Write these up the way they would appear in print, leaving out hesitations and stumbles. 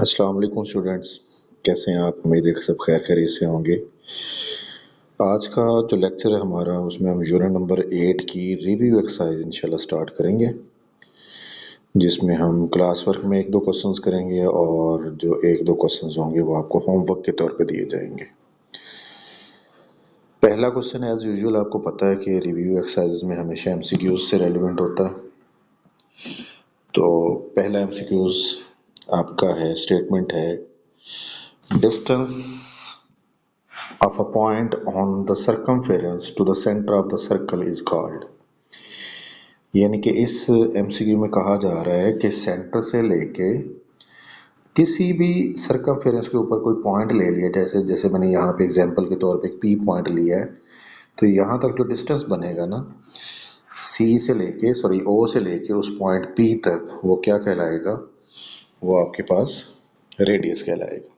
अस्सलाम वालेकुम स्टूडेंट्स, कैसे हैं आप? उम्मीद है कि सब खैर खैरियत से होंगे। आज का जो लेक्चर है हमारा, उसमें हम यूनिट नंबर 8 की रिव्यू एक्सरसाइज इंशाल्लाह स्टार्ट करेंगे, जिसमें हम क्लास वर्क में 1-2 क्वेश्चंस करेंगे और जो 1-2 क्वेश्चंस होंगे वो आपको होमवर्क के तौर पे दिए जाएंगे। पहला क्वेश्चन एज यूजुअल आपको पता है कि रिव्यू एक्सरसाइज में हमेशा एमसीक्यूज से रेलिवेंट होता है। तो पहला एमसीक्यूज आपका है, स्टेटमेंट है distance of a point on the circumference to the center of the circle is called। यानी कि इस एमसीक्यू में कहा जा रहा है कि सेंटर से लेके किसी भी सर्कमफेरेंस के ऊपर कोई पॉइंट ले लिया, जैसे जैसे मैंने यहाँ पे एग्जांपल के तौर पे पी पॉइंट लिया है, तो यहाँ तक जो डिस्टेंस बनेगा ना, ओ से लेके उस पॉइंट पी तक, वो क्या कहलाएगा? वो आपके पास रेडियस कहलाएगा।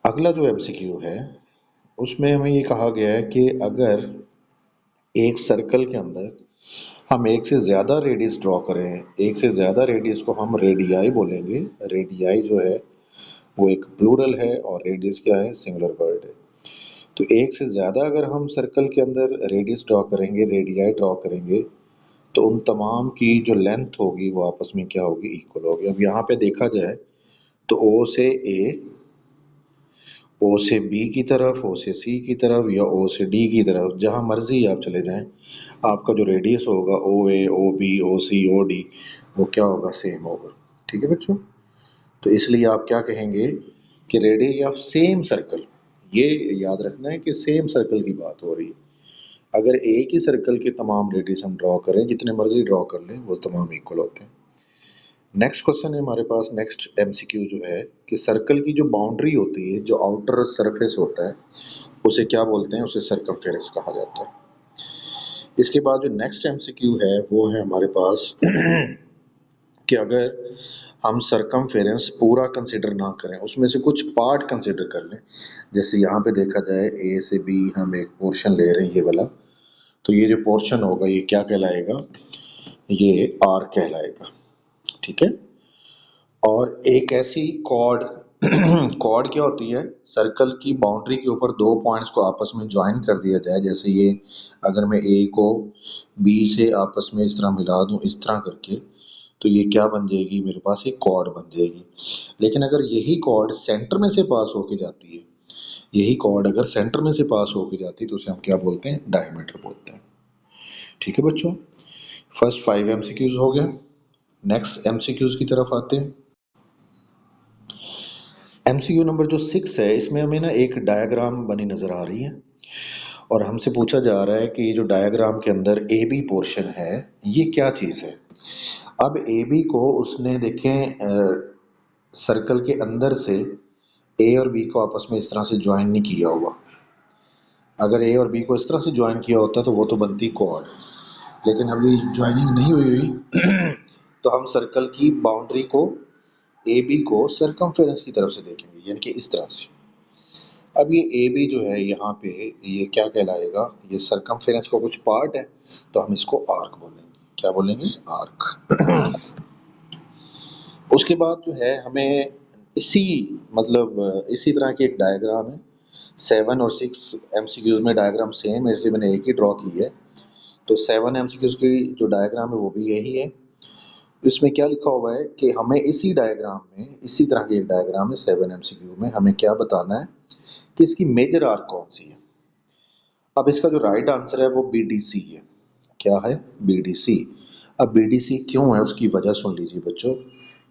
अगला जो एमसीक्यू है उसमें हमें ये कहा गया है कि अगर एक सर्कल के अंदर हम एक से ज़्यादा रेडियस ड्रॉ करें, एक से ज़्यादा रेडियस को हम रेडियाई बोलेंगे। रेडियाई जो है वो एक प्लूरल है और रेडियस क्या है? सिंगुलर वर्ड है। तो एक से ज़्यादा अगर हम सर्कल के अंदर रेडियस ड्रॉ करेंगे, रेडियाई ड्रॉ करेंगे, तो उन तमाम की जो लेंथ होगी वो आपस में क्या होगी? इक्वल होगी। अब यहाँ पे देखा जाए तो ओ से ए, ओ से बी की तरफ, ओ से सी की तरफ या ओ से डी की तरफ, जहाँ मर्जी आप चले जाएं, आपका जो रेडियस होगा ओ ए, ओ बी, ओ सी, ओ डी, वो क्या होगा? सेम होगा। ठीक है बच्चों? तो इसलिए आप क्या कहेंगे कि रेडियस ऑफ सेम सर्कल, ये याद रखना है कि सेम सर्कल की बात हो रही है। अगर एक ही सर्कल के तमाम रेडियस हम ड्रॉ करें, जितने मर्जी ड्रॉ कर लें, वो तमाम इक्वल होते हैं। नेक्स्ट क्वेश्चन है हमारे पास, नेक्स्ट एमसीक्यू जो है कि सर्कल की जो बाउंड्री होती है, जो आउटर सरफेस होता है, उसे क्या बोलते हैं? उसे सर्कमफेरेंस कहा जाता है। इसके बाद जो नेक्स्ट एमसीक्यू है वो है हमारे पास कि अगर हम सर्कमफेरेंस पूरा कंसिडर ना करें, उसमें से कुछ पार्ट कंसिडर कर लें, जैसे यहाँ पे देखा जाए ए से बी हम एक पोर्शन ले रहे हैं, ये वाला, तो ये जो पोर्शन होगा ये क्या कहलाएगा? ये आर कहलाएगा। ठीक है? और एक ऐसी कॉर्ड कॉर्ड क्या होती है? सर्कल की बाउंड्री के ऊपर दो पॉइंट्स को आपस में ज्वाइन कर दिया जाए, जैसे ये अगर मैं ए को बी से आपस में इस तरह मिला दूं, इस तरह करके, तो ये क्या बन जाएगी? मेरे पास एक कॉर्ड बन जाएगी। लेकिन अगर यही कॉर्ड सेंटर में से पास होके जाती है, यही कॉर्ड अगर सेंटर में से पास होके जाती है, तो उसे हम क्या बोलते हैं? डायमीटर बोलते हैं। ठीक है बच्चों? फर्स्ट 5 एमसीक्यूज हो गया। नेक्स्ट एमसीक्यूज की तरफ आते हैं। एमसीक्यू नंबर जो 6 है, इसमें हमें ना एक डायग्राम बनी नज़र आ रही है और हमसे पूछा जा रहा है कि ये जो डायग्राम के अंदर ए बी पोर्शन है, ये क्या चीज़ है? अब ए बी को उसने देखें सर्कल के अंदर से ए और बी को आपस में इस तरह से ज्वाइन नहीं किया हुआ। अगर ए और बी को इस तरह से ज्वाइन किया होता तो वो तो बनती कॉर्ड, लेकिन अब ये ज्वाइनिंग नहीं हुई तो हम सर्कल की बाउंड्री को, ए बी को सर्कमफेरेंस की तरफ से देखेंगे, यानी कि इस तरह से। अब ये ए बी जो है यहाँ पे, ये क्या कहलाएगा? ये सर्कमफेरेंस का कुछ पार्ट है, तो हम इसको आर्क बोलेंगे। क्या बोलेंगे? आर्क। उसके बाद जो है हमें इसी इसी तरह की एक डायग्राम है। 7 और 6 एमसीक्यूज में डायग्राम सेम है, इसलिए मैंने एक ही ड्रॉ की है। तो 7 एमसीक्यूज की जो डायग्राम है वो भी यही है। इसमें क्या लिखा हुआ है कि हमें इसी डायग्राम में, इसी तरह की एक डायग्राम है 7 एमसीक्यू में, हमें क्या बताना है कि इसकी मेजर आर्क कौन सी है। अब इसका जो राइट आंसर है वो बीडीसी है। क्या है? बीडीसी। अब बीडीसी क्यों है, उसकी वजह सुन लीजिए बच्चों,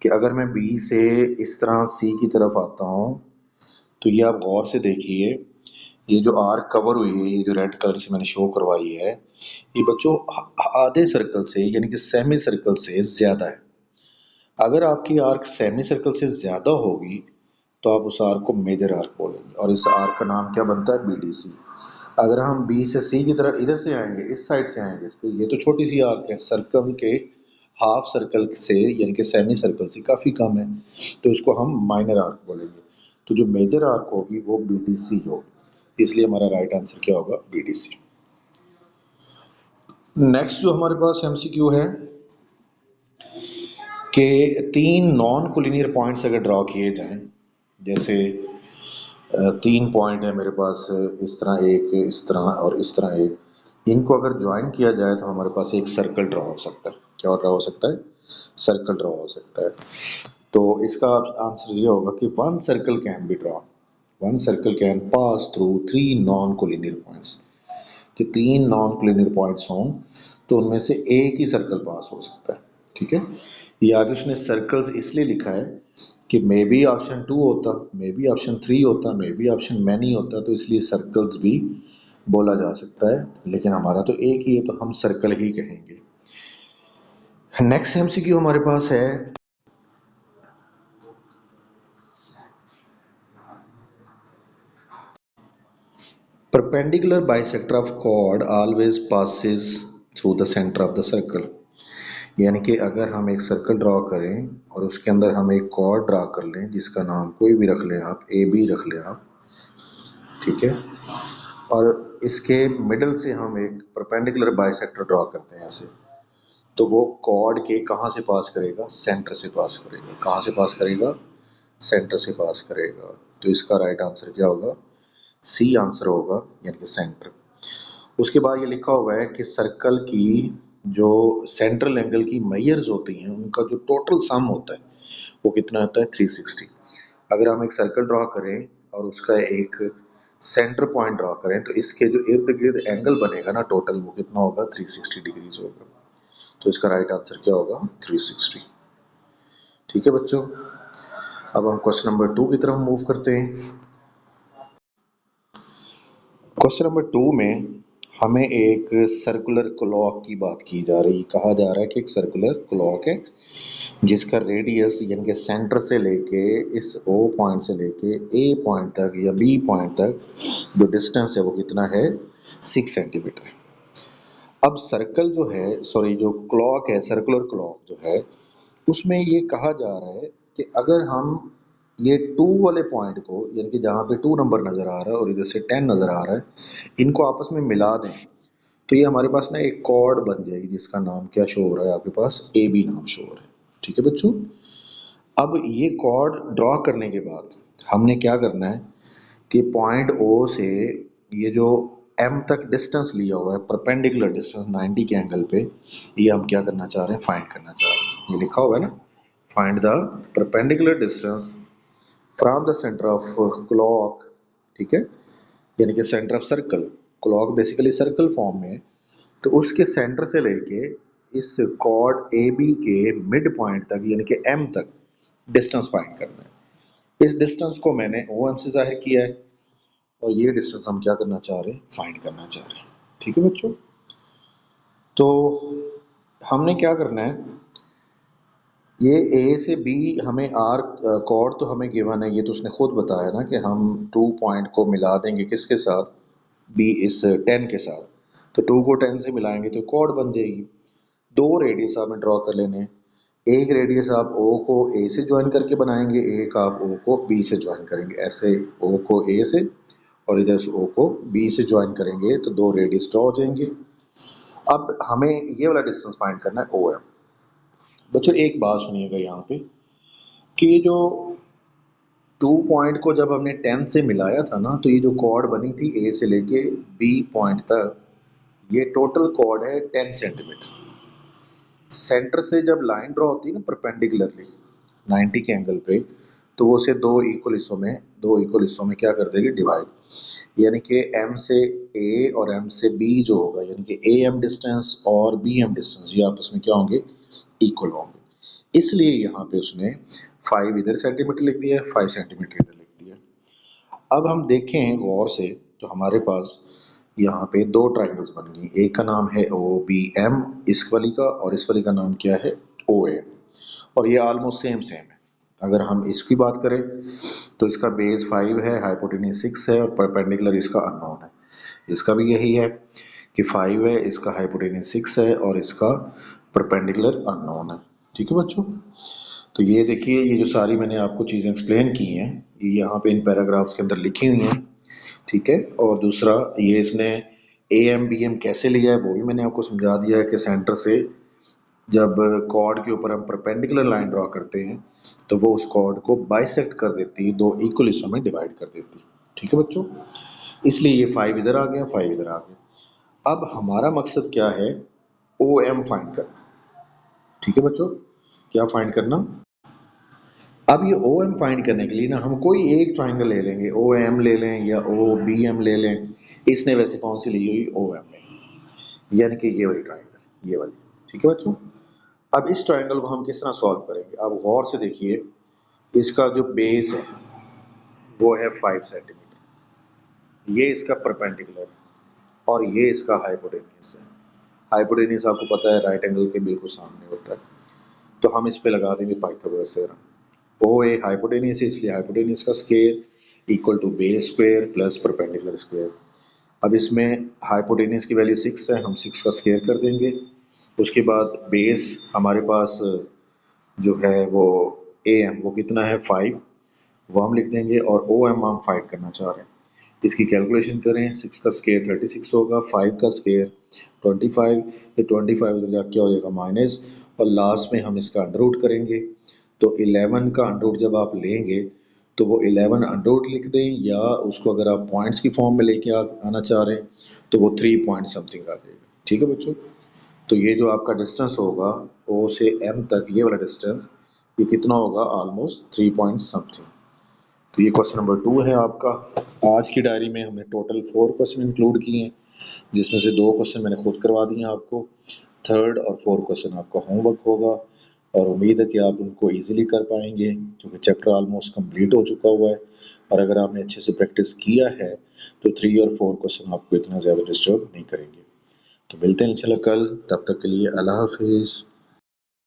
कि अगर मैं बी से इस तरह सी की तरफ आता हूँ, तो ये आप गौर से देखिए, ये जो आर्क कवर हुई है, ये जो रेड कलर से मैंने शो करवाई है, ये बच्चों आधे सर्कल से, यानी कि सेमी सर्कल से ज़्यादा है। अगर आपकी आर्क सेमी सर्कल से ज़्यादा होगी तो आप उस आर्क को मेजर आर्क बोलेंगे और इस आर्क का नाम क्या बनता है? बीडीसी। अगर हम बी से सी की तरफ इधर से आएंगे, इस साइड से आएंगे, तो ये तो छोटी सी आर्क है, सर्कल के हाफ सर्कल से, यानी कि सेमी सर्कल से काफ़ी कम है, तो इसको हम माइनर आर्क बोलेंगे। तो जो मेजर आर्क होगी वो बीडीसी होगी, इसलिए हमारा राइट आंसर क्या होगा? बीडीसी। नेक्स्ट जो हमारे पास एमसीक्यू है कि 3 नॉन कोलिनियर पॉइंट्स अगर ड्रॉ किए जाएं, जैसे 3 पॉइंट है मेरे पास, इस तरह एक, इस तरह और इस तरह एक, इनको अगर ज्वाइन किया जाए तो हमारे पास एक सर्कल ड्रॉ हो सकता है। क्या ड्रॉ हो सकता है? सर्कल ड्रॉ हो सकता है। तो इसका आंसर ये होगा कि one circle can be draw, one circle can pass through 3 non collinear points, कि 3 नॉन कोलिनियर पॉइंट्स हों तो उनमें से एक ही सर्कल पास हो सकता है। ठीक है, ये आगे उसने सर्कल्स इसलिए लिखा है कि मे बी ऑप्शन 2 होता, मे बी ऑप्शन 3 होता, मे बी ऑप्शन मैनी होता, तो इसलिए सर्कल्स भी बोला जा सकता है, लेकिन हमारा तो एक ही है तो हम सर्कल ही कहेंगे। नेक्स्ट एमसीक्यू हमारे पास है, perpendicular bisector of chord always passes through the centre of the circle. यानी कि अगर हम एक सर्कल ड्रॉ करें और उसके अंदर हम एक कॉर्ड ड्रॉ कर लें जिसका नाम कोई भी रख लें आप, ए बी रख लें आप, ठीक है, और इसके मिडल से हम एक परपेंडिकुलर बाइसेक्टर ड्रॉ करते हैं ऐसे, तो वो कॉर्ड के कहाँ से पास करेगा? सेंटर से पास करेगा। कहाँ से पास करेगा? सेंटर से पास करेगा। तो इसका राइट आंसर क्या होगा? सी आंसर होगा, यानी कि सेंटर। उसके बाद ये लिखा हुआ है कि सर्कल की जो सेंट्रल एंगल की मेजर्स होती हैं उनका जो टोटल सम होता है वो कितना होता है? 360। अगर हम एक सर्कल ड्रॉ करें और उसका एक सेंटर पॉइंट ड्रॉ करें तो इसके जो इर्द गिर्द एंगल बनेगा ना टोटल, वो कितना होगा? 360 डिग्रीज होगा। तो इसका राइट आंसर क्या होगा? 360। ठीक है बच्चों, अब हम क्वेश्चन नंबर 2 की तरफ मूव करते हैं। क्वेश्चन नंबर 2 में हमें एक सर्कुलर क्लॉक की बात की जा रही, कहा जा रहा है कि एक सर्कुलर क्लॉक है जिसका रेडियस यानी कि सेंटर से लेके इस ओ पॉइंट से लेके ए पॉइंट तक या बी पॉइंट तक जो डिस्टेंस है वो कितना है? 6 सेंटीमीटर। अब सर्कल जो है, सॉरी जो क्लॉक है, सर्कुलर क्लॉक जो है, उसमें ये कहा जा रहा है कि अगर हम ये 2 वाले पॉइंट को, यानी कि जहाँ पे 2 नंबर नज़र आ रहा है और इधर से 10 नज़र आ रहा है, इनको आपस में मिला दें तो ये हमारे पास ना एक कॉर्ड बन जाएगी जिसका नाम क्या शो हो रहा है आपके पास? ए बी नाम शो हो रहा है। ठीक है बच्चों, अब ये कॉर्ड ड्रॉ करने के बाद हमने क्या करना है कि पॉइंट ओ से ये जो एम तक डिस्टेंस लिया हुआ है, परपेंडिकुलर डिस्टेंस 90 के एंगल पे, ये हम क्या करना चाह रहे हैं? फाइंड करना चाह रहे हैं। ये लिखा हुआ है ना, find the perpendicular distance from the centre of clock. ठीक है, यानी कि centre of circle, clock basically circle form में है, तो उसके सेंटर से लेके इस कॉर्ड ए बी के मिड पॉइंट तक यानी कि एम तक डिस्टेंस फाइंड करना है। इस डिस्टेंस को मैंने ओ एम से जाहिर किया है और ये डिस्टेंस हम क्या करना चाह रहे हैं? फाइंड करना चाह रहे हैं। ठीक है बच्चों, तो हमने क्या करना है, ये ए से बी हमें आर कॉर्ड तो हमें गिवन है, ये तो उसने खुद बताया ना कि हम 2 पॉइंट को मिला देंगे किसके साथ? बी इस 10 के साथ, तो 2 को 10 से मिलाएंगे तो कॉर्ड बन जाएगी। 2 रेडियस आपने ड्रॉ कर लेने हैं, एक रेडियस आप ओ को ए से ज्वाइन करके बनाएंगे, एक आप ओ को बी से ज्वाइन करेंगे, ऐसे ओ को ए से और इधर से ओ को बी से ज्वाइन करेंगे तो 2 रेडियस ड्रॉ हो जाएंगे। अब हमें ये वाला डिस्टेंस फाइंड करना है ओ एम। बच्चों एक बात सुनिएगा यहाँ पे कि जो 2 पॉइंट को जब हमने 10 से मिलाया था ना, तो ये जो कॉर्ड बनी थी ए से लेके बी पॉइंट तक, ये टोटल कॉर्ड है 10 सेंटीमीटर। सेंटर से जब लाइन ड्रॉ होती है ना परपेंडिकुलरली 90 के एंगल पे, तो वो उसे दो इक्वल हिस्सों में क्या कर देगी? डिवाइड। यानी कि एम से ए और एम से बी जो होगा, यानी कि ए एम डिस्टेंस और बी एम डिस्टेंस, ये आपस में क्या होंगे? इक्वल होंगे। इसलिए यहाँ पे उसने 5 इधर सेंटीमीटर लिख दिया है, 5 सेंटीमीटर इधर लिख दिया है। अब हम देखें गौर से तो हमारे पास यहाँ पे 2 ट्राइंगल्स बन गई, एक का नाम है ओ बी एम इस वाली का, और इस वाली का नाम क्या है? ओ ए, और ये ऑलमोस्ट सेम सेम है। अगर हम इसकी बात करें तो इसका बेस 5 है, हाइपोटेन्यूज 6 है और परपेंडिकुलर इसका अननोन है। इसका भी यही है कि 5 है, इसका हाइपोटेन्यूज 6 है और इसका परपेंडिकुलर अननोन है। ठीक है बच्चों, तो ये देखिए, ये जो सारी मैंने आपको चीज़ें एक्सप्लेन की हैं ये यहाँ पे इन पैराग्राफ्स के अंदर लिखी हुई हैं। ठीक है, और दूसरा ये इसने ए एम बी एम कैसे लिया है वो भी मैंने आपको समझा दिया है कि सेंटर से जब कॉर्ड के ऊपर हम परपेंडिकुलर लाइन ड्रॉ करते हैं तो वो उस कॉर्ड को बाइसेक्ट कर देती है, दो इक्वल हिस्सों में डिवाइड कर देती है। ठीक है बच्चों, इसलिए ये 5 इधर आ गया, 5 इधर आ गया। अब हमारा मकसद क्या है, ओ एम फाइंड करना। ठीक है बच्चों, क्या फाइंड करना। अब ये ओ एम फाइंड करने के लिए ना हम कोई एक ट्राइंगल ले लेंगे, ओ एम ले लें या ओ बी एम ले लें। इसने वैसे कौन सी ली हुई, ओ एम में, यानी कि ये वाली ट्राइंगल, ये वाली। ठीक है बच्चों, अब इस ट्राइंगल को हम किस तरह सॉल्व करेंगे, अब गौर से देखिए। इसका जो बेस है वो है 5 सेंटीमीटर, ये इसका परपेंडिकुलर है और ये इसका हाइपोटेन्यूस है। हाइपोटेन्यूस आपको पता है राइट एंगल के बिल्कुल सामने होता है, तो हम इस पे लगा देंगे Pythagoras theorem. O A hypotenuse है, इसलिए हाइपोटेन्यूस का square equal to base square plus perpendicular square. अब इसमें हाइपोटेन्यूस की वैल्यू 6 है, हम 6 का स्क्वायर कर देंगे। उसके बाद बेस हमारे पास जो है वो ए एम वो कितना है 5, वो हम लिख देंगे, और ओ एम हम फाइंड करना चाह रहे हैं। इसकी कैलकुलेशन करें, 6 का स्क्वायर 36 होगा, 5 का स्क्वायर 25, ये 25 उधर जाके क्या हो जाएगा माइनस, और लास्ट में हम इसका अंडर रूट करेंगे। तो 11 का अंडर रूट जब आप लेंगे तो वो 11 अंडर रूट लिख दें, या उसको अगर आप पॉइंट्स की फॉर्म में लेके आना चाह रहे हैं तो वो 3 पॉइंट समथिंग आ जाएगा। ठीक है बच्चों, तो ये जो आपका डिस्टेंस होगा ओ से एम तक, ये वाला डिस्टेंस, ये कितना होगा, ऑलमोस्ट 3 पॉइंट समथिंग। तो ये क्वेश्चन नंबर 2 है आपका। आज की डायरी में हमने टोटल 4 क्वेश्चन इंक्लूड किए हैं, जिसमें से 2 क्वेश्चन मैंने खुद करवा दिए हैं आपको। थर्ड और फोर्थ क्वेश्चन आपका होमवर्क होगा, और उम्मीद है कि आप उनको इजीली कर पाएंगे, क्योंकि चैप्टर ऑलमोस्ट कंप्लीट हो चुका हुआ है। और अगर आपने अच्छे से प्रैक्टिस किया है तो 3 और 4 क्वेश्चन आपको इतना ज़्यादा डिस्टर्ब नहीं करेंगे। तो मिलते हैं इंशाल्लाह कल, तब तक के लिए अल्लाह हाफिज़।